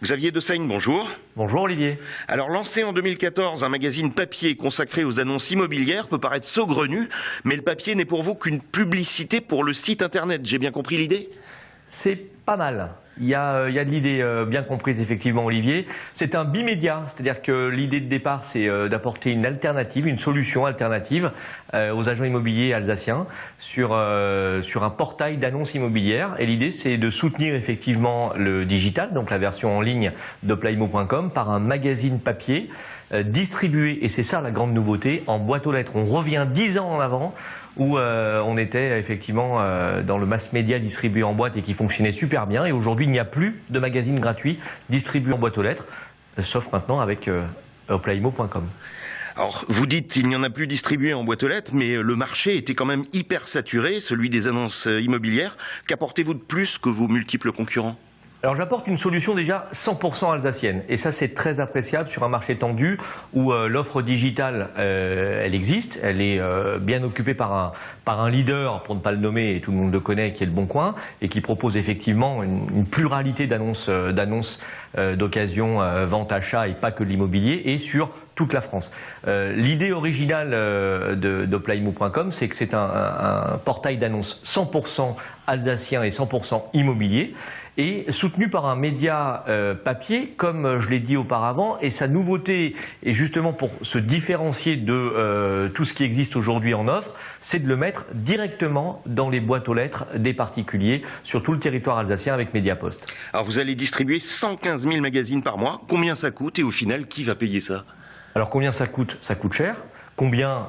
Xavier Dessaigne, bonjour. Bonjour Olivier. Alors lancé en 2014, un magazine papier consacré aux annonces immobilières peut paraître saugrenu, mais le papier n'est pour vous qu'une publicité pour le site internet. J'ai bien compris l'idée ? C'est pas mal. Il y a de l'idée bien comprise effectivement Olivier. C'est un bimédia, c'est-à-dire que l'idée de départ c'est d'apporter une alternative, une solution alternative aux agents immobiliers alsaciens sur un portail d'annonces immobilières. Et l'idée c'est de soutenir effectivement le digital, donc la version en ligne d'oplaymo.com par un magazine papier distribué, et c'est ça la grande nouveauté, en boîte aux lettres. On revient 10 ans en avant où on était effectivement dans le mass média distribué en boîte et qui fonctionnait super bien. Et aujourd'hui, il n'y a plus de magazine gratuit distribué en boîte aux lettres, sauf maintenant avec oplaymo.com. Alors, vous dites qu'il n'y en a plus distribué en boîte aux lettres, mais le marché était quand même hyper saturé, celui des annonces immobilières. Qu'apportez-vous de plus que vos multiples concurrents ? Alors j'apporte une solution déjà 100% alsacienne, et ça c'est très appréciable sur un marché tendu où l'offre digitale elle existe, elle est bien occupée par un leader, pour ne pas le nommer, et tout le monde le connaît, qui est Le Bon Coin, et qui propose effectivement une pluralité d'annonces d'occasion, vente, achat, et pas que de l'immobilier, et sur toute la France. L'idée originale d'oplaymo.com, c'est que c'est un portail d'annonces 100% alsacien et 100% immobilier, et soutenu par un média papier, comme je l'ai dit auparavant. Et sa nouveauté, et justement pour se différencier de tout ce qui existe aujourd'hui en offre, c'est de le mettre directement dans les boîtes aux lettres des particuliers sur tout le territoire alsacien avec Mediapost. Alors vous allez distribuer 115 000 magazines par mois. Combien ça coûte et au final, qui va payer ça ? Alors combien ça coûte ? Ça coûte cher. Combien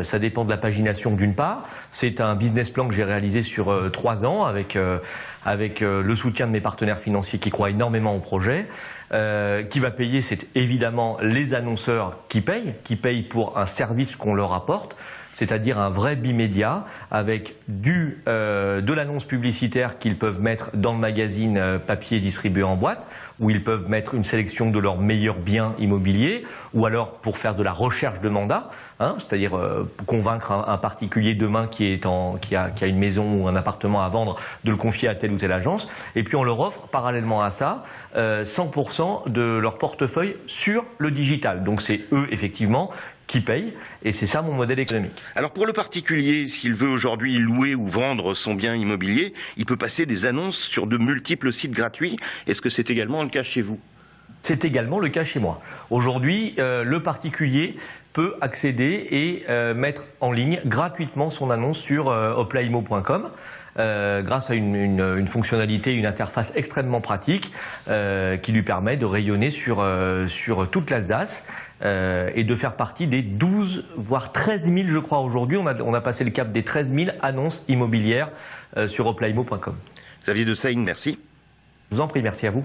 ça dépend de la pagination d'une part. C'est un business plan que j'ai réalisé sur 3 ans avec le soutien de mes partenaires financiers qui croient énormément au projet. Qui va payer, c'est évidemment les annonceurs qui payent pour un service qu'on leur apporte, c'est-à-dire un vrai bimédia avec de l'annonce publicitaire qu'ils peuvent mettre dans le magazine papier distribué en boîte, où ils peuvent mettre une sélection de leurs meilleurs biens immobiliers, ou alors pour faire de la recherche de mandat, c'est-à-dire convaincre un particulier demain qui a une maison ou un appartement à vendre de le confier à telle ou telle agence. Et puis on leur offre parallèlement à ça 100% de leur portefeuille sur le digital. Donc c'est eux effectivement qui paye, et c'est ça mon modèle économique. Alors pour le particulier, s'il veut aujourd'hui louer ou vendre son bien immobilier, il peut passer des annonces sur de multiples sites gratuits. Est-ce que c'est également le cas chez vous ? C'est également le cas chez moi. Aujourd'hui, le particulier peut accéder et mettre en ligne gratuitement son annonce sur oplaymo.com. Grâce à une fonctionnalité, une interface extrêmement pratique qui lui permet de rayonner sur toute l'Alsace et de faire partie des 12 voire 13 000, je crois aujourd'hui, on a passé le cap des 13 000 annonces immobilières sur oplaymo.com. Xavier Dessaigne, merci. Je vous en prie, merci à vous.